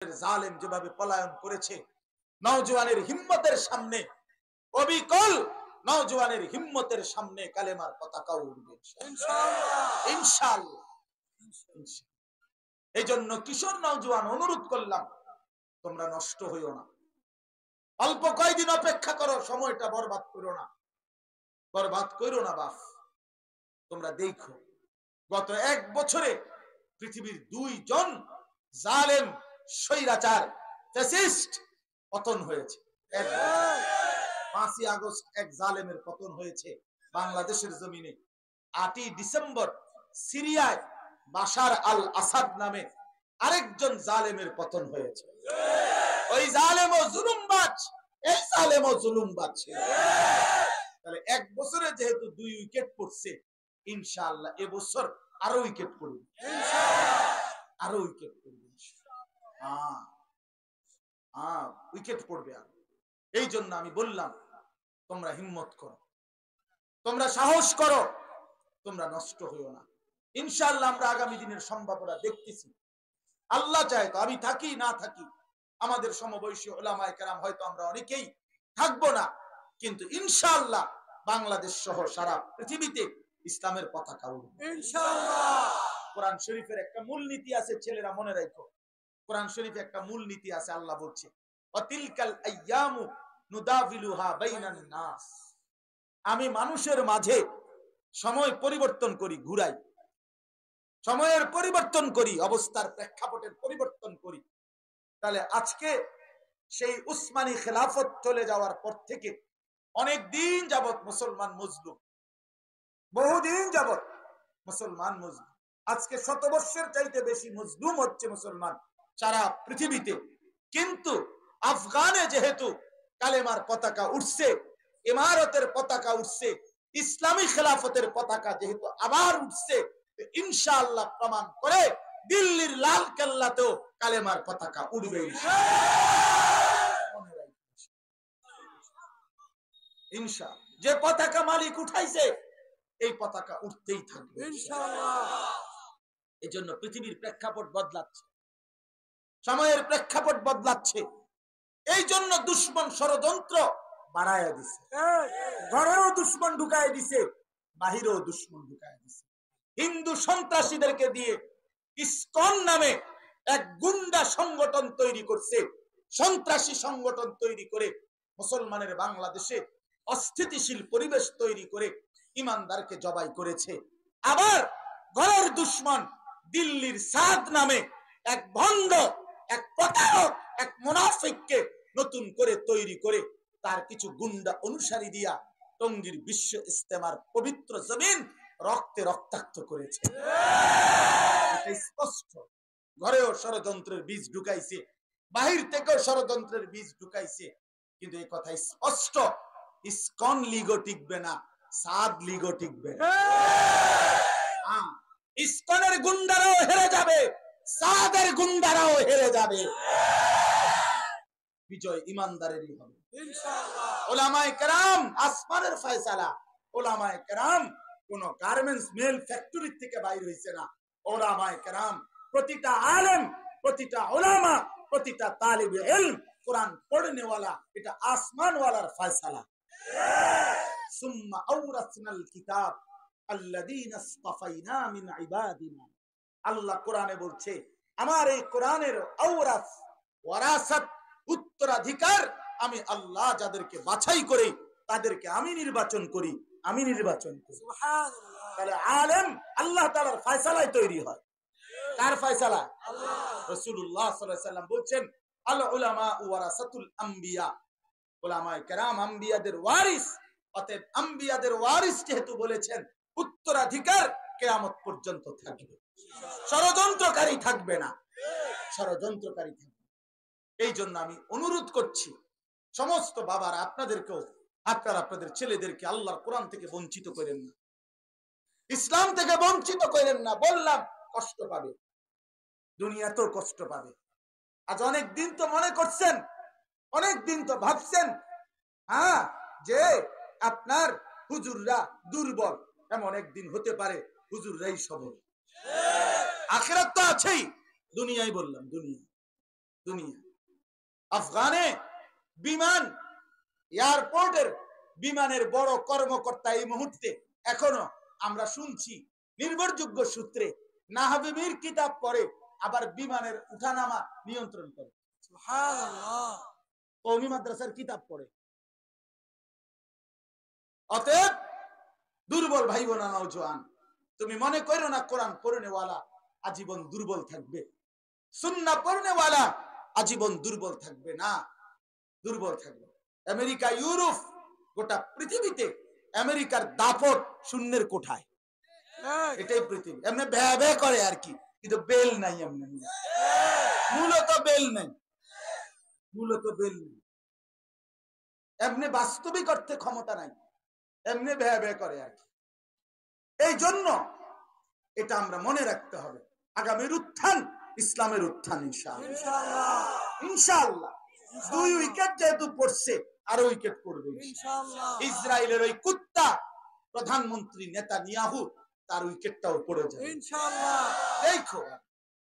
জালেম যেভাবে পলায়ন করেছে, নওজোয়ানের হিম্মতের সামনে, অবিকল নওজোয়ানের হিম্মতের সামনে কালেমার পতাকা উঠবে ইনশাআল্লাহ। এই জন্য কিশোর নওজোয়ান অনুরোধ করলাম, তোমরা নষ্ট হইও না, অল্প কয়েকদিন অপেক্ষা করো, সময়টা বরবাদ করো না, বরবাদ করো না বাপ। তোমরা দেখো গত 1 বছরে পৃথিবীর 2 জন জালেম স্বৈরাচার ফ্যাসিস্ট পতন হয়েছে। 5ই আগস্ট এক জালেমের পতন হয়েছে বাংলাদেশের জমিনে। 8ই ডিসেম্বর সিরিয়ায় বাশার আল আসাদ নামে আরেকজন জালেমের পতন হয়েছে। ওই জালেমও জুলুমবাজ, এই জালেমও জুলুমবাজ ছিল। তাহলে 1 বছরে যেহেতু 2 উইকেট পড়ছে, ইনশাআল্লাহ এবছর আরো উইকেট পড়বে, আরো উইকেট পড়বে, উইকেট পড়বে। এই জন্য আমি বললাম, তোমরা হিম্মত করো, তোমরা সাহস করো, তোমরা নষ্ট হইও না। ইনশাআল্লাহ আমরা আগামী দিনের সম্ভাবনা দেখতেছি। আল্লাহ চায় তো আমি থাকি না থাকি, আমাদের সমবয়সী উলামায়ে কেরাম হয়তো আমরা অনেকেই থাকবো না, কিন্তু ইনশাআল্লাহ বাংলাদেশ সহ সারা পৃথিবীতে ইসলামের পতাকা উড়বে ইনশাআল্লাহ। কোরআন শরীফের একটা মূলনীতি আছে, ছেলেরা মনে রাখো, কোরআন শরীফে একটা মূলনীতি আছে। আল্লাহ বলছে, ওয়াতিলকাল আইয়ামু নুদাবিলুহা বাইনান নাস, আমি মানুষের মাঝে সময় পরিবর্তন করি, ঘুরাই, সময়ের পরিবর্তন করি, অবস্থার প্রেক্ষাপটের পরিবর্তন করি। তাহলে আজকে সেই উসমানী খেলাফত চলে যাওয়ার পর থেকে অনেক দিন যাবত মুসলমান মজলুম, বহুদিন যাবত মুসলমান মজলুম। আজকে 100 বর্ষের চাইতে বেশি মজলুম হচ্ছে মুসলমান সারা পৃথিবীতে। কিন্তু আফগানে যেহেতু কালেমার পতাকা উঠছে, ইমারতের পতাকা উঠছে, ইসলামী খেলাফতের পতাকা যেহেতু আবার উঠছে, ইনশাআল্লাহ প্রমাণ করে দিল্লির লাল কেল্লাতেও কালেমার পতাকা উঠবে ইনশাআল্লাহ। যে পতাকা মালিক উঠাইছে এই পতাকা উঠতেই থাকবে ইনশাআল্লাহ। এই জন্য পৃথিবীর প্রেক্ষাপট বদলাচ্ছে, সময়ের প্রেক্ষাপট বদলাচ্ছে। এই জন্য দুশ্মন ষড়যন্ত্র বাড়াইয়া দিছে, ঘরেও দুশ্মন ঢুকায় দিছে, বাহিরেও দুশ্মন ঢুকায় দিছে। হিন্দু সন্ত্রাসীদেরকে দিয়ে ইসকন নামে এক গুন্ডা সংগঠন তৈরি করছে, সন্ত্রাসী সংগঠন তৈরি করে মুসলমানের বাংলাদেশে অস্থিতিশীল পরিবেশ তৈরি করে ইমানদারকে জবাই করেছে। আবার ঘরের দুশ্মন দিল্লির সাদ নামে এক ভণ্ড, এক প্রতারক, এক মুনাফিককে নতুন করে তৈরি করে তার কিছু গুন্ডা অনুসারী দিয়া টঙ্গীর বিশ্ব ইস্তেমার পবিত্র জমিন রক্তে রক্তাক্ত করেছে। এটা স্পষ্ট, ঘরেও ষড়যন্ত্রের বীজ ঢুকাইছে, বাহির থেকেও ষড়যন্ত্রের বীজ ঢুকাইছে। কিন্তু এই কথা স্পষ্ট, ইসকন লীগও টিকবে না, সাদ লীগও টিকবে না। ইসকনের গুন্ডারাও হেরে যাবে, সাদের গুন্ডারাও হেরে যাবে। বিজয় ইমানদারেরই হবে ইনশাআল্লাহ। উলামায়ে কেরাম আসমানের ফয়সালা, উলামায়ে কেরাম কোন গার্মেন্টস মেল ফ্যাক্টরি থেকে বাইর হইছে না। উলামায়ে কেরাম প্রতিটা আলেম, প্রতিটা উলামা, প্রতিটা তালিবে ইলম, কোরআন পড়নেওয়ালা, এটা আসমানওয়ালার ফয়সালা। সুম্মা আওরাসনাল কিতাব আল্লাযীনা ইসতাফাইনা মিন ইবাদিনা। আল্লাহ কোরআনে বলছে, আমার এই কোরআনের আওরাস, ওয়ারাসাত, উত্তরাধিকার আমি আল্লাহ যাদেরকে বাছাই করি তাদেরকে আমি নির্বাচন করি, আমি নির্বাচন করি। সুবহানাল্লাহ। তাহলে আলেম আল্লাহ তাআলার ফয়সালায় তৈরি হয়। কার ফয়সালা? আল্লাহ। রাসূলুল্লাহ সাল্লাল্লাহু আলাইহি ওয়াসাল্লাম বলেন, আল উলামা ওয়ারাসাতুল আম্বিয়া, উলামায়ে কেরাম আম্বিয়াদের ওয়ারিস। অতএব আম্বিয়াদের ওয়ারিস যেহেতু বলেছেন, উত্তরাধিকার কিয়ামত পর্যন্ত থাকবে, ষড়যন্ত্রকারী থাকবে না, ষড়যন্ত্রকারী থাকবে। এই জন্য আমি অনুরোধ করছি সমস্ত বাবারা, আপনাদেরকেও, আপনারা আপনাদের ছেলেদেরকে আল্লাহর কোরআন থেকে বঞ্চিত করেন না, ইসলাম থেকে বঞ্চিত করেন না। বললাম কষ্ট পাবে, দুনিয়াতেও কষ্ট পাবে। আজ অনেক দিন তো মনে করছেন, অনেক দিন তো ভাবছেন যে আপনার হুজুররা দুর্বল, এমন একদিন হতে পারে হুজুররাই সবল। আখিরাত তো আছেই, দুনিয়াই বললাম, দুনিয়া দুনিয়া। আফগানে বিমান, এয়ারপোর্টের বিমানের বড় কর্মকর্তা এই মুহূর্তে এখনো আমরা শুনছি নির্ভরযোগ্য সূত্রে নাহাবিবির কিতাব পড়ে আবার বিমানের উঠানামা নিয়ন্ত্রণ করে। সুবহানাল্লাহ। কওমি মাদ্রাসার কিতাব পড়ে। অতএব দুর্বল ভাই বোনা নওজোয়ান, তুমি মনে করো না কোরআন পড়নেওয়ালা আজীবন দুর্বল থাকবে, সুন্নাহ পড়নেওয়ালা আজীবন দুর্বল থাকবে না, দুর্বল থাকবে। আমেরিকা, ইউরোপ, গোটা পৃথিবীতে আমেরিকার দাপট শূন্যের কোঠায়। এটাই পৃথিবী। এমনি ভ্যা ভ্যা করে আর কি, কিন্তু বেল নাই। এমনি মূলত বেল নাই, মূলত বেল নেই। এমনি বাস্তবিক অর্থে ক্ষমতা নাই, এমনি ভ্যা ভ্যা করে আর কি। এই জন্য এটা আমরা মনে রাখতে হবে। আগামীর উত্থান ইসলামের উত্থান ইনশাআল্লাহ। ইনশাআল্লাহ 2 উইকেট যেহেতু পড়ছে, আরো উইকেট পড়বে ইনশাআল্লাহ। ইসরায়েলের ওই কুত্তা প্রধানমন্ত্রী নেতানিয়াহু, তার উইকেটটাও পড়ে যাবে ইনশাআল্লাহ। দেখো।